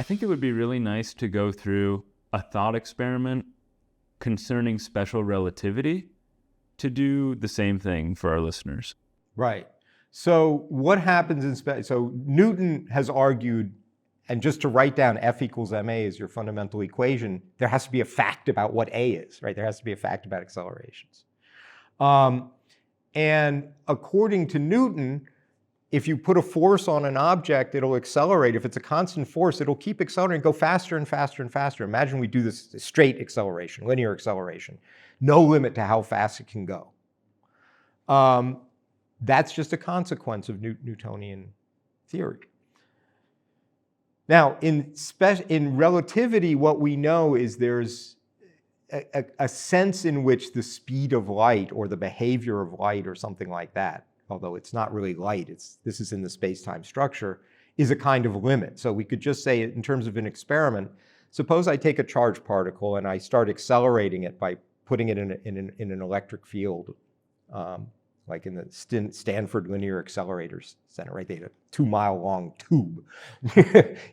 I think it would be really nice to go through a thought experiment concerning special relativity to do the same thing for our listeners. Right. So what happens in so Newton has argued, and just to write down F equals ma as your fundamental equation, there has to be a fact about what a is, right? There has to be a fact about accelerations. And according to Newton, if you put a force on an object, it'll accelerate. If it's a constant force, it'll keep accelerating, go faster and faster and faster. Imagine we do this straight acceleration, linear acceleration. No limit to how fast it can go. That's just a consequence of Newtonian theory. Now, in relativity, what we know is there's a sense in which the speed of light or the behavior of light or something like that, although it's not really light, this is in the space-time structure, is a kind of limit. So we could just say in terms of an experiment, suppose I take a charged particle and I start accelerating it by putting it in an electric field, like in the Stanford Linear Accelerator Center, right? They had a 2-mile-long tube.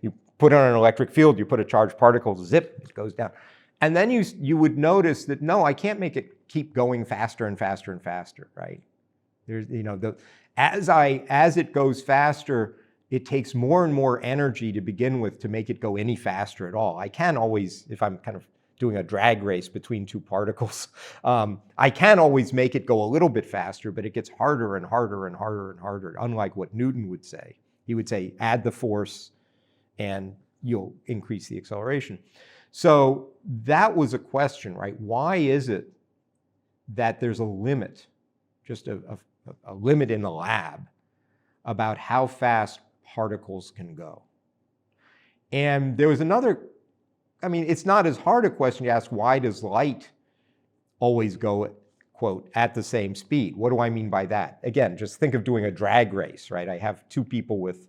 You put it on an electric field, you put a charged particle, zip, it goes down. And then you would notice that, no, I can't make it keep going faster and faster and faster, right? There's, as it goes faster, it takes more and more energy to begin with to make it go any faster at all. I can always, if I'm kind of doing a drag race between two particles, I can always make it go a little bit faster, but it gets harder and harder and harder and harder, unlike what Newton would say. He would say, add the force and you'll increase the acceleration. So that was a question, right? Why is it that there's a limit, just a limit in the lab, about how fast particles can go? And there was another, I mean, it's not as hard a question to ask, why does light always go, quote, at the same speed? What do I mean by that? Again, just think of doing a drag race, right? I have two people with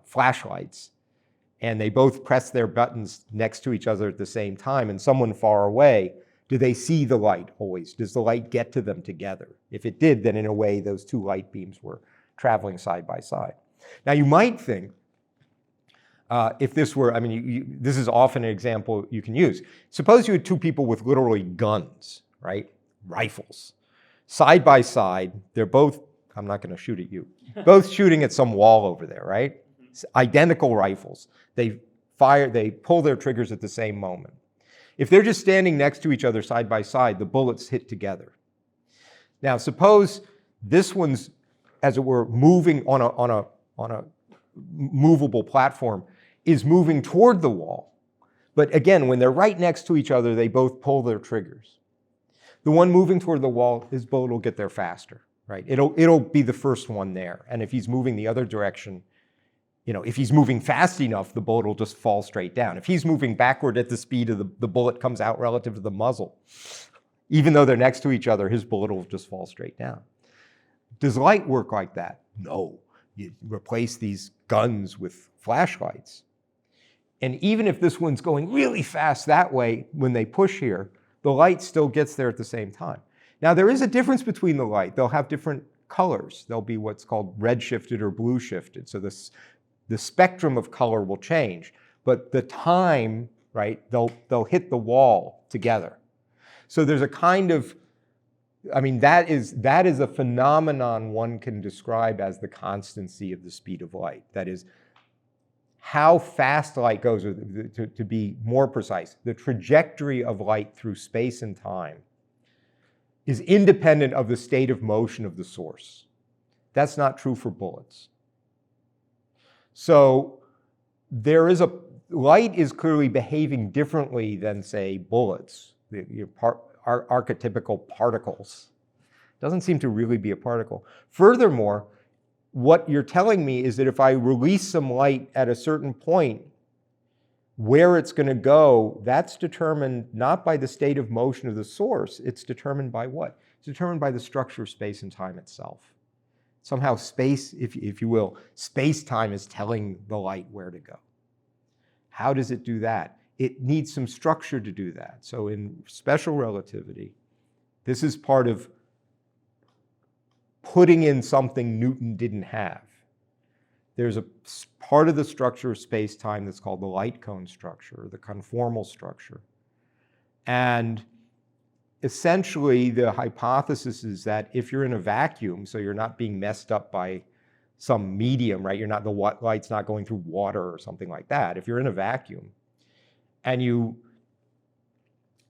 flashlights, and they both press their buttons next to each other at the same time, and someone far away, do they see the light always? Does the light get to them together? If it did, then in a way, those two light beams were traveling side by side. Now, you might think, if this were, I mean, this is often an example you can use. Suppose you had two people with literally guns, right? Rifles. Side by side, they're both, I'm not going to shoot at you, both shooting at some wall over there, right? Identical rifles. They pull their triggers at the same moment. If they're just standing next to each other side by side, the bullets hit together. Now, suppose this one's, as it were, moving on a movable platform, is moving toward the wall. But again, when they're right next to each other, they both pull their triggers. The one moving toward the wall, his bullet will get there faster, right? It'll be the first one there. And if he's moving the other direction, if he's moving fast enough, the bullet will just fall straight down. If he's moving backward at the speed of the bullet comes out relative to the muzzle, even though they're next to each other, his bullet will just fall straight down. Does light work like that? No. You replace these guns with flashlights. And even if this one's going really fast that way, when they push here, the light still gets there at the same time. Now, there is a difference between the light. They'll have different colors. They'll be what's called red shifted or blue shifted. So the spectrum of color will change, but the time, right, they'll hit the wall together. So there's a kind of, I mean, that is a phenomenon one can describe as the constancy of the speed of light. That is, how fast light goes, or to be more precise, the trajectory of light through space and time is independent of the state of motion of the source. That's not true for bullets. So light is clearly behaving differently than, say, bullets, archetypical particles. Doesn't seem to really be a particle. Furthermore, what you're telling me is that if I release some light at a certain point, where it's going to go, that's determined not by the state of motion of the source, it's determined by what? It's determined by the structure of space and time itself. Somehow space, if you will, space-time is telling the light where to go. How does it do that? It needs some structure to do that. So in special relativity, this is part of putting in something Newton didn't have. There's a part of the structure of space-time that's called the light cone structure, or the conformal structure. And essentially, the hypothesis is that if you're in a vacuum, so you're not being messed up by some medium, right? The light's not going through water or something like that. If you're in a vacuum and you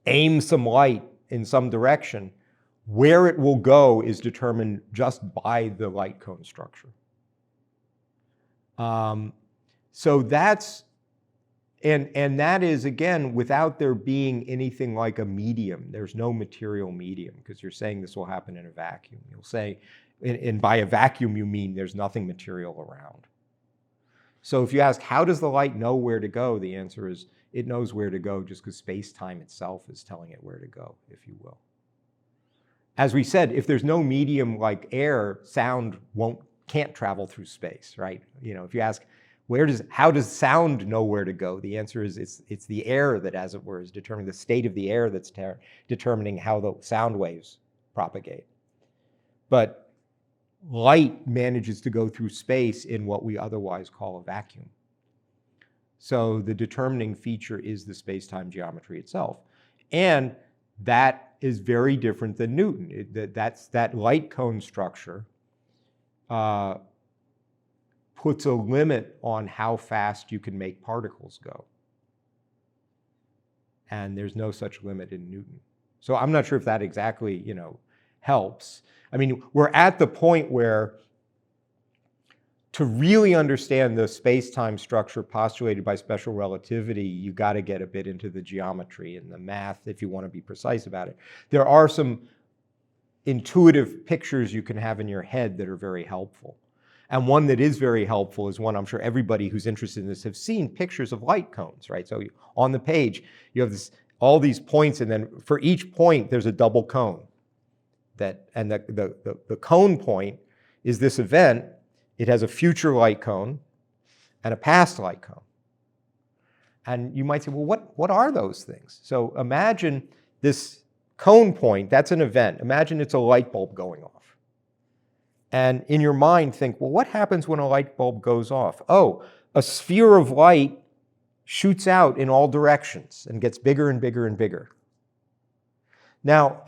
aim some light in some direction, where it will go is determined just by the light cone structure. So that's, and that is, again, without there being anything like a medium. There's no material medium, because you're saying this will happen in a vacuum. You'll say, and by a vacuum you mean there's nothing material around. So if you ask, how does the light know where to go? The answer is, it knows where to go just because space-time itself is telling it where to go, if you will. As we said, if there's no medium like air, sound can't travel through space, right? If you ask, how does sound know where to go? The answer is it's the air that, as it were, is determining the state of the air that's determining how the sound waves propagate. But light manages to go through space in what we otherwise call a vacuum. So the determining feature is the space-time geometry itself. And that is very different than Newton. That light cone structure puts a limit on how fast you can make particles go. And there's no such limit in Newton. So I'm not sure if that exactly, helps. I mean, we're at the point where to really understand the space-time structure postulated by special relativity, you got to get a bit into the geometry and the math if you want to be precise about it. There are some intuitive pictures you can have in your head that are very helpful. And one that is very helpful is one I'm sure everybody who's interested in this have seen pictures of light cones, right? So on the page, you have all these points, and then for each point, there's a double cone. And the cone point is this event. It has a future light cone and a past light cone. And you might say, well, what are those things? So imagine this cone point, that's an event. Imagine it's a light bulb going off. And in your mind, think, well, what happens when a light bulb goes off? Oh, a sphere of light shoots out in all directions and gets bigger and bigger and bigger. Now,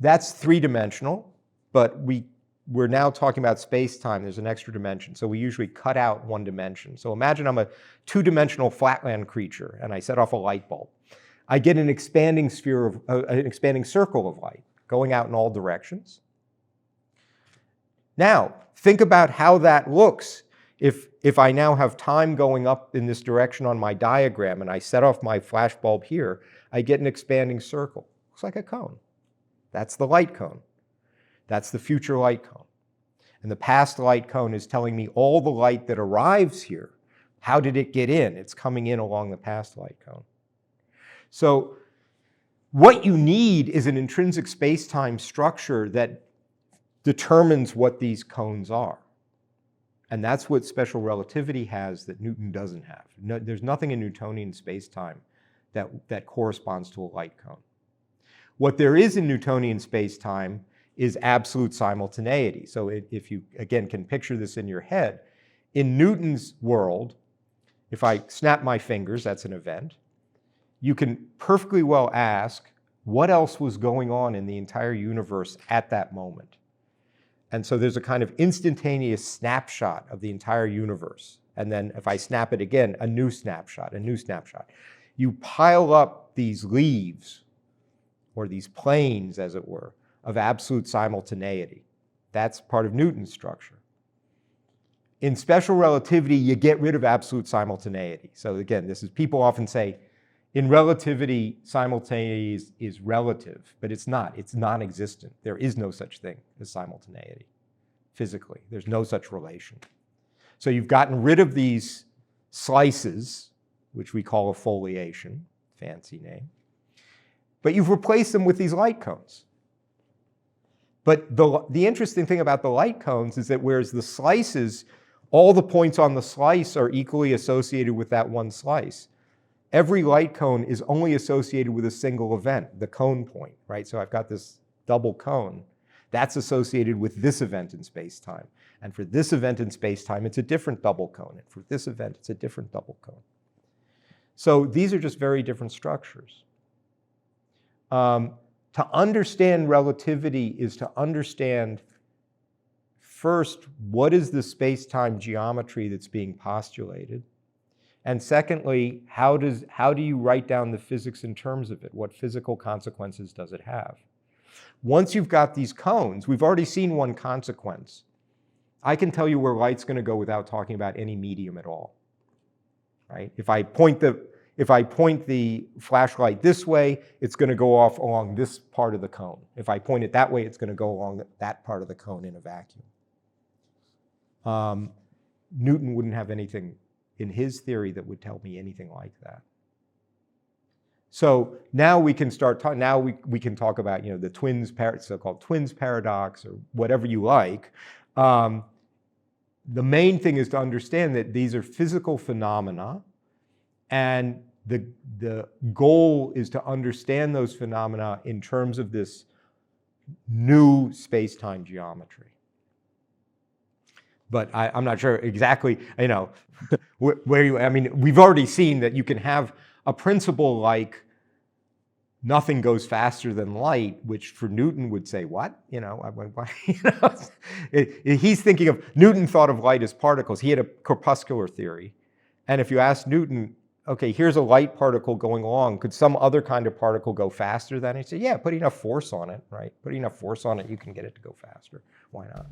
that's three-dimensional, but we're now talking about space-time. There's an extra dimension, so we usually cut out one dimension. So imagine I'm a two-dimensional flatland creature, and I set off a light bulb. I get an expanding circle of light going out in all directions. Now, think about how that looks if I now have time going up in this direction on my diagram, and I set off my flash bulb here. I get an expanding circle. Looks like a cone. That's the light cone. That's the future light cone. And the past light cone is telling me all the light that arrives here. How did it get in? It's coming in along the past light cone. So what you need is an intrinsic space-time structure that determines what these cones are. And that's what special relativity has that Newton doesn't have. There's nothing in Newtonian space-time that corresponds to a light cone. What there is in Newtonian space-time is absolute simultaneity. So if you, again, can picture this in your head, in Newton's world, if I snap my fingers, that's an event, you can perfectly well ask what else was going on in the entire universe at that moment. And so there's a kind of instantaneous snapshot of the entire universe. And then if I snap it again, a new snapshot, a new snapshot. You pile up these leaves, or these planes, as it were, of absolute simultaneity. That's part of Newton's structure. In special relativity, you get rid of absolute simultaneity. So again, people often say, in relativity, simultaneity is relative, but it's not. It's non-existent. There is no such thing as simultaneity, physically. There's no such relation. So you've gotten rid of these slices, which we call a foliation, fancy name, but you've replaced them with these light cones. But the interesting thing about the light cones is that whereas the slices, all the points on the slice are equally associated with that one slice, every light cone is only associated with a single event, the cone point, right? So I've got this double cone. That's associated with this event in space-time. And for this event in space-time, it's a different double cone. And for this event, it's a different double cone. So these are just very different structures. To understand relativity is to understand, first, what is the space-time geometry that's being postulated? And secondly, how do you write down the physics in terms of it? What physical consequences does it have? Once you've got these cones, we've already seen one consequence. I can tell you where light's going to go without talking about any medium at all. Right? If I point the flashlight this way, it's going to go off along this part of the cone. If I point it that way, it's going to go along that part of the cone in a vacuum. Newton wouldn't have anything in his theory that would tell me anything like that. So now we can start talking. Now we can talk about the so-called twins paradox or whatever you like. The main thing is to understand that these are physical phenomena, and the goal is to understand those phenomena in terms of this new space-time geometry. But I'm not sure exactly, where you. I mean, we've already seen that you can have a principle like nothing goes faster than light, which for Newton would say, what? He's thinking of, Newton thought of light as particles. He had a corpuscular theory. And if you ask Newton, okay, here's a light particle going along, could some other kind of particle go faster than it? He'd say, yeah, put enough force on it, right? Put enough force on it, you can get it to go faster. Why not?